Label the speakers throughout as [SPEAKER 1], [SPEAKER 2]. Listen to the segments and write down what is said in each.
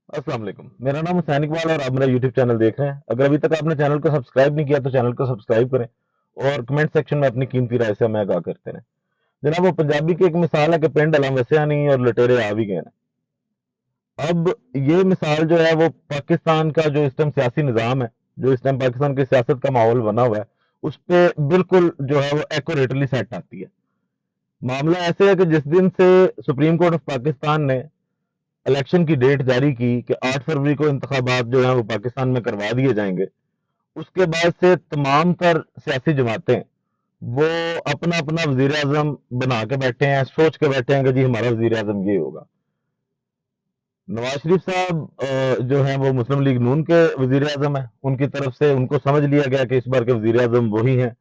[SPEAKER 1] अस्सलाम वालेकुम। मेरा नाम हुसैन इकबाल और आप मेरा यूट्यूब चैनल देख रहे हैं। अगर अभी तक आपने चैनल को सब्सक्राइब नहीं किया तो चैनल को सब्सक्राइब करें और कमेंट सेक्शन में अपनी कीमती राय से हमें आगाह करते रहें। जनाब, वो पंजाबी की एक मिसाल है कि पिंड अलां वसिया नहीं और लुटेरे आ भी गए हैं। अब ये मिसाल जो है वो पाकिस्तान का जो इस टाइम सियासी निज़ाम है, जो इस टाइम पाकिस्तान की सियासत का माहौल बना हुआ है, उस पे बिल्कुल जो है वो एक्यूरेटली सेट आती है। मामला ऐसे है कि जिस दिन से सुप्रीम कोर्ट ऑफ पाकिस्तान ने इलेक्शन की डेट जारी की कि 8 फरवरी को इंतखाबात जो हैं वो पाकिस्तान में करवा दिए जाएंगे, उसके बाद से तमाम तर सियासी जमातें वो अपना अपना वजीर आजम बना के बैठे हैं, सोच के बैठे हैं कि जी हमारा वजीर आजम ये होगा। नवाज शरीफ साहब जो हैं वो मुस्लिम लीग नून के वजीर आजम है, उनकी तरफ से उनको समझ लिया गया कि इस बार के वजीर आजम वही हैं।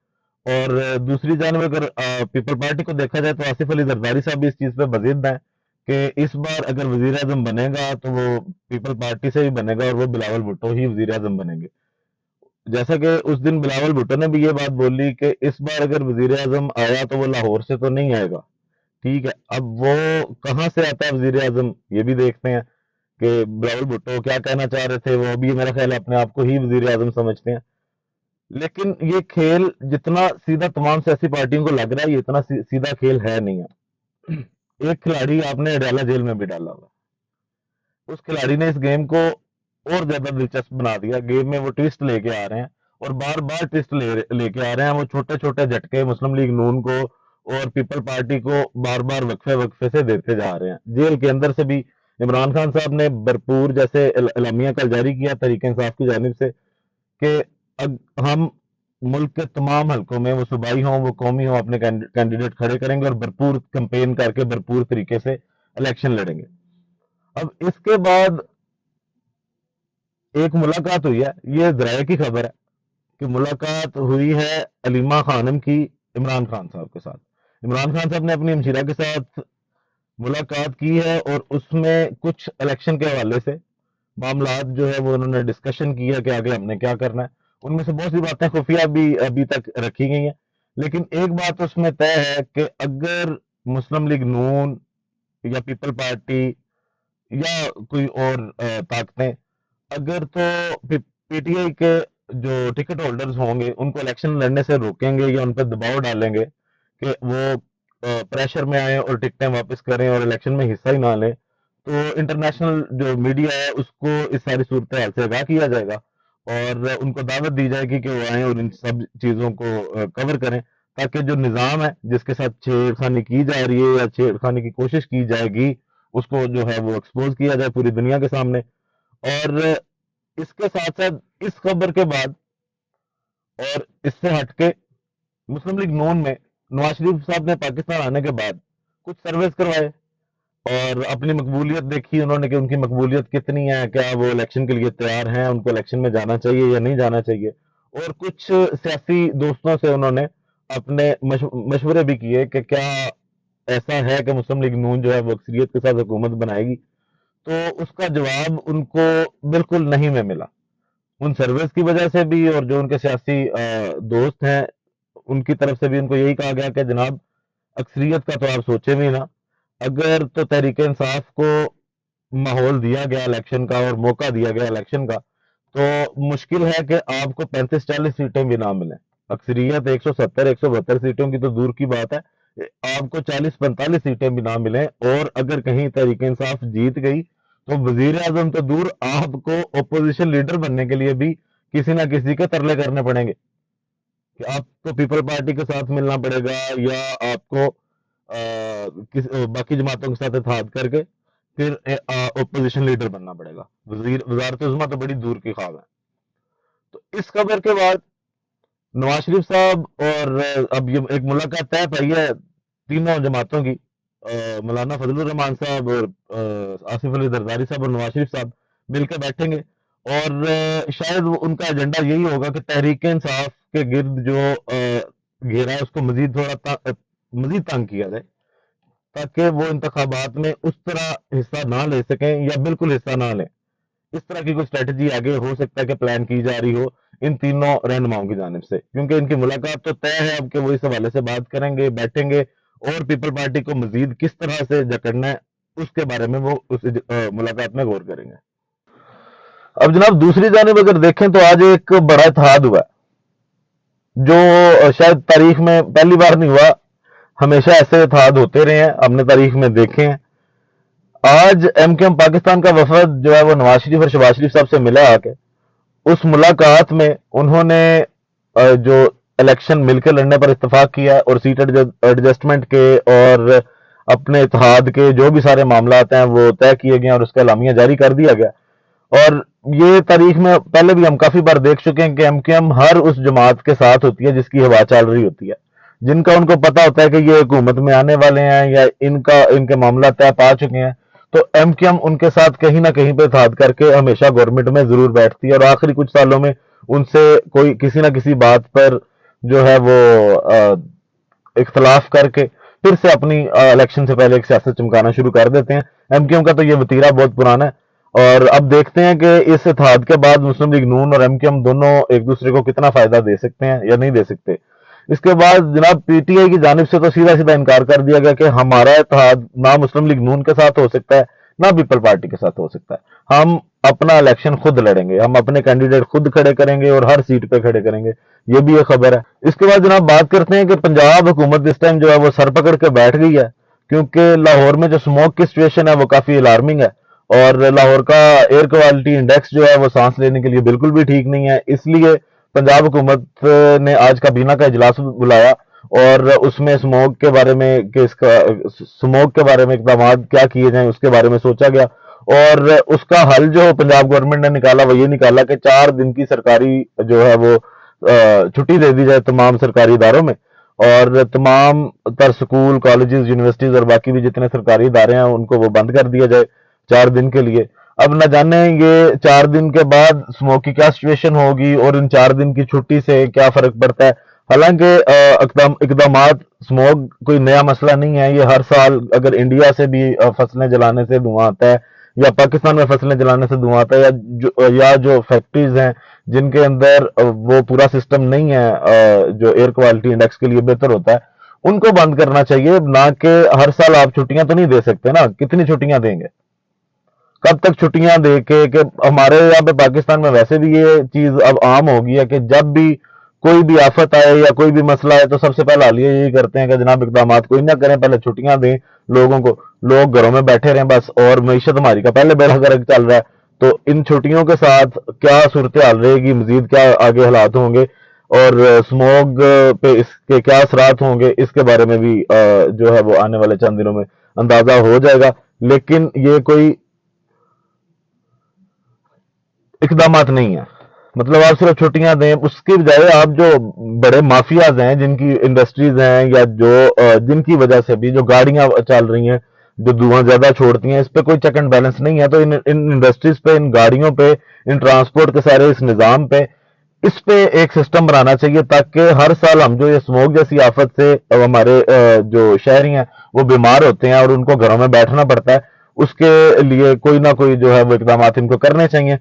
[SPEAKER 1] और दूसरी जानब अगर पीपल पार्टी को देखा जाए तो आसिफ अली जरदारी साहब भी इस चीज़ पे बजिद हैं कि इस बार अगर वजीर आजम बनेगा तो वो पीपल पार्टी से ही बनेगा और वो बिलावल भुट्टो ही वजीर आजम बनेंगे। जैसा कि उस दिन बिलावल भुट्टो ने भी ये बात बोली कि इस बार अगर वजीर आजम आया तो वो लाहौर से तो नहीं आएगा। ठीक है, अब वो कहाँ से आता है वजीर आजम, ये भी देखते हैं कि बिलावल भुट्टो क्या कहना चाह रहे थे। वो अभी मेरा ख्याल है अपने आप को ही वजीर आजम समझते हैं। लेकिन ये खेल जितना सीधा तमाम सियासी पार्टियों को लग रहा है, ये इतना सीधा खेल है नहीं है। एक खिलाड़ी आपने डाला जेल में भी डाला हुआ, उस खिलाड़ी ने इस गेम को और ज्यादा दिलचस्प बना दिया। गेम में वो ट्विस्ट लेके आ रहे हैं और बार बार ट्विस्ट लेके आ रहे हैं। वो छोटे छोटे झटके मुस्लिम लीग नून को और पीपल पार्टी को बार बार वक्फे वक्फे से देते जा रहे हैं। जेल के अंदर से भी इमरान खान साहब ने भरपूर जैसे एलामिया कल जारी किया तहरीक इंसाफ की जानिब से कि हम मुल्क के तमाम हलकों में, वो सूबाई हों वो कौमी हों, अपने कैंडिडेट खड़े करेंगे और भरपूर कंपेन करके भरपूर तरीके से इलेक्शन लड़ेंगे। अब इसके बाद एक मुलाकात हुई है, ये जराये की खबर है कि मुलाकात हुई है अलीमा खानम की इमरान खान साहब के साथ। इमरान खान साहब ने अपनी हमशीरा के साथ मुलाकात की है और उसमें कुछ इलेक्शन के हवाले से मामलात जो है वो उन्होंने डिस्कशन किया कि आगे हमने क्या करना है। उनमें से बहुत सी बातें खुफिया भी अभी तक रखी गई हैं, लेकिन एक बात उसमें तय है कि अगर मुस्लिम लीग नून या पीपल पार्टी या कोई और ताकतें अगर तो पीटीआई के जो टिकट होल्डर्स होंगे उनको इलेक्शन लड़ने से रोकेंगे या उन पर दबाव डालेंगे कि वो प्रेशर में आए और टिकटें वापस करें और इलेक्शन में हिस्सा ही ना लें, तो इंटरनेशनल जो मीडिया है उसको इस सारी सूरत हाल से आगाह किया जाएगा और उनको दावत दी जाएगी कि वो आए और इन सब चीज़ों को कवर करें, ताकि जो निज़ाम है जिसके साथ छेड़खानी की जा रही है या छेड़खानी की कोशिश की जाएगी उसको जो है वो एक्सपोज किया जाए पूरी दुनिया के सामने। और इसके साथ साथ इस खबर के बाद और इससे हटके मुस्लिम लीग नून में नवाज शरीफ साहब ने पाकिस्तान आने के बाद कुछ सर्वेस करवाए और अपनी मकबूलियत देखी उन्होंने कि उनकी मकबूलियत कितनी है, क्या वो इलेक्शन के लिए तैयार हैं, उनको इलेक्शन में जाना चाहिए या नहीं जाना चाहिए। और कुछ सियासी दोस्तों से उन्होंने अपने मशवरे भी किए कि क्या ऐसा है कि मुस्लिम लीग नून जो है वो अक्सरियत के साथ हुकूमत बनाएगी। तो उसका जवाब उनको बिल्कुल नहीं में मिला। उन सर्वेस की वजह से भी और जो उनके सियासी दोस्त हैं उनकी तरफ से भी उनको यही कहा गया कि जनाब अक्सरियत का तो आप सोचे भी ना। अगर तो तहरीक इंसाफ को माहौल दिया गया इलेक्शन का और मौका दिया गया इलेक्शन का, तो मुश्किल है कि आपको 35-40 सीटें भी ना मिलें। अक्सरियत 170-172 सीटों की तो दूर की बात है, आपको 40-45 सीटें भी ना मिलें और अगर कहीं तहरीक इंसाफ जीत गई तो वजीर आजम तो दूर, आपको ओपोजिशन लीडर बनने के लिए भी किसी ना किसी के तरले करने पड़ेंगे कि आपको पीपल पार्टी के साथ मिलना पड़ेगा या आपको बाकी जमातों के साथ इत्तेहाद करके फिर ओपोजिशन लीडर बनना पड़ेगा। वजारत उज़्मा तो बड़ी दूर की ख्वाब है। तो इस खबर के बाद नवाज शरीफ साहब और अब ये एक मुलाकात तय पाई है तीनों जमातों की, मौलाना फजलुर रहमान साहब और आसिफ अली जरदारी साहब और नवाज शरीफ साहब मिलकर बैठेंगे और शायद उनका एजेंडा यही होगा कि तहरीक इंसाफ के गिर्द जो घेरा है उसको मजीद मजीद तंग किया जाए, ताकि वो इंतखाबात में उस तरह हिस्सा ना ले सकें या बिल्कुल हिस्सा ना लें। इस तरह की कोई स्ट्रेटजी आगे हो सकता है कि प्लान की जा रही हो इन तीनों रहनुमाओं की जानिब से, क्योंकि इनकी मुलाकात तो तय है अब कि वो इस हवाले से बात करेंगे, बैठेंगे और पीपल पार्टी को मजीद किस तरह से जकड़ना है उसके बारे में वो उस मुलाकात में गौर करेंगे। اب جناب دوسری جانب اگر دیکھیں تو آج ایک بڑا اتحاد ہوا ہے جو شاید تاریخ میں پہلی بار نہیں ہوا، ہمیشہ ایسے اتحاد ہوتے رہے ہیں، ہم نے تاریخ میں دیکھے ہیں۔ آج ایم کیو ایم پاکستان کا وفد جو ہے وہ نواز شریف اور شہباز شریف صاحب سے ملا آ کے، اس ملاقات میں انہوں نے جو الیکشن مل کے لڑنے پر اتفاق کیا اور سیٹ ایڈجسٹمنٹ کے اور اپنے اتحاد کے جو بھی سارے معاملات ہیں وہ طے کیے گئے اور اس کا اعلامیہ جاری کر دیا گیا۔ اور یہ تاریخ میں پہلے بھی ہم کافی بار دیکھ چکے ہیں کہ ایم کیو ایم ہر اس جماعت کے ساتھ ہوتی ہے جس کی ہوا چل رہی ہوتی ہے، جن کا ان کو پتا ہوتا ہے کہ یہ حکومت میں آنے والے ہیں یا ان کے معاملات طے پا چکے ہیں، تو ایم کیو ایم ان کے ساتھ کہیں نہ کہیں پہ اتحاد کر کے ہمیشہ گورنمنٹ میں ضرور بیٹھتی ہے، اور آخری کچھ سالوں میں ان سے کوئی کسی نہ کسی بات پر جو ہے وہ اختلاف کر کے پھر سے اپنی الیکشن سے پہلے ایک سیاست چمکانا شروع کر دیتے ہیں۔ ایم کیو ایم کا تو یہ وتیرہ بہت پرانا ہے، اور اب دیکھتے ہیں کہ اس اتحاد کے بعد مسلم لیگ نون اور ایم کیو ایم دونوں ایک دوسرے کو کتنا فائدہ دے سکتے ہیں یا نہیں دے سکتے۔ اس کے بعد جناب پی ٹی آئی کی جانب سے تو سیدھا سیدھا انکار کر دیا گیا کہ ہمارا اتحاد نہ مسلم لیگ نون کے ساتھ ہو سکتا ہے نہ پیپل پارٹی کے ساتھ ہو سکتا ہے، ہم اپنا الیکشن خود لڑیں گے، ہم اپنے کینڈیڈیٹ خود کھڑے کریں گے اور ہر سیٹ پہ کھڑے کریں گے، یہ بھی ایک خبر ہے۔ اس کے بعد جناب بات کرتے ہیں کہ پنجاب حکومت اس ٹائم جو ہے وہ سر پکڑ کے بیٹھ گئی ہے، کیونکہ لاہور میں جو سموک کی سچویشن ہے وہ کافی الارمنگ ہے، اور لاہور کا ایئر کوالٹی انڈیکس جو ہے وہ سانس لینے کے لیے بالکل بھی ٹھیک نہیں ہے۔ اس لیے پنجاب حکومت نے آج کابینہ کا اجلاس بلایا اور اس میں سموک کے بارے میں سموک کے بارے میں اقدامات کیا کیے جائیں اس کے بارے میں سوچا گیا، اور اس کا حل جو پنجاب گورنمنٹ نے نکالا وہ یہ نکالا کہ 4 دن کی سرکاری جو ہے وہ چھٹی دے دی جائے تمام سرکاری اداروں میں، اور تمام تر سکول، کالجز، یونیورسٹیز اور باقی بھی جتنے سرکاری ادارے ہیں ان کو وہ بند کر دیا جائے 4 دن کے لیے۔ اب نہ جانے یہ 4 دن کے بعد سموک کی کیا سچویشن ہوگی اور ان 4 دن کی چھٹی سے کیا فرق پڑتا ہے۔ حالانکہ اقدامات سموک کوئی نیا مسئلہ نہیں ہے، یہ ہر سال اگر انڈیا سے بھی فصلیں جلانے سے دھواں آتا ہے یا پاکستان میں فصلیں جلانے سے دھواں آتا ہے یا جو فیکٹریز ہیں جن کے اندر وہ پورا سسٹم نہیں ہے جو ایئر کوالٹی انڈیکس کے لیے بہتر ہوتا ہے، ان کو بند کرنا چاہیے، نہ کہ ہر سال آپ چھٹیاں تو نہیں دے سکتے نا، کتنی چھٹیاں دیں گے، کب تک چھٹیاں دے کے کہ ہمارے یہاں پہ پاکستان میں ویسے بھی یہ چیز اب عام ہو گئی ہے کہ جب بھی کوئی بھی آفت آئے یا کوئی بھی مسئلہ آئے تو سب سے پہلا حل یہی کرتے ہیں کہ جناب اقدامات کوئی نہ کریں، پہلے چھٹیاں دیں لوگوں کو، لوگ گھروں میں بیٹھے رہیں بس، اور معیشت ہماری کا پہلے بیڑا گرک چل رہا ہے، تو ان چھٹیوں کے ساتھ کیا صورتحال رہے گی، مزید کیا آگے حالات ہوں گے اور سموگ پہ اس کے کیا اثرات ہوں گے، اس کے بارے میں بھی جو ہے وہ آنے والے چند دنوں میں اندازہ ہو جائے گا۔ لیکن یہ کوئی اقدامات نہیں ہے، مطلب آپ صرف چھٹیاں دیں، اس کی بجائے آپ جو بڑے مافیاز ہیں جن کی انڈسٹریز ہیں یا جو جن کی وجہ سے بھی جو گاڑیاں چل رہی ہیں جو دھواں زیادہ چھوڑتی ہیں، اس پہ کوئی چیک اینڈ بیلنس نہیں ہے، تو ان انڈسٹریز پہ، ان گاڑیوں پہ، ان ٹرانسپورٹ کے سارے اس نظام پہ، اس پہ ایک سسٹم بنانا چاہیے تاکہ ہر سال ہم جو یہ سموک جیسی آفت سے ہمارے جو شہری ہیں وہ بیمار ہوتے ہیں اور ان کو گھروں میں بیٹھنا پڑتا ہے، اس کے لیے کوئی نہ کوئی جو ہے وہ اقدامات ان کو کرنے چاہیے۔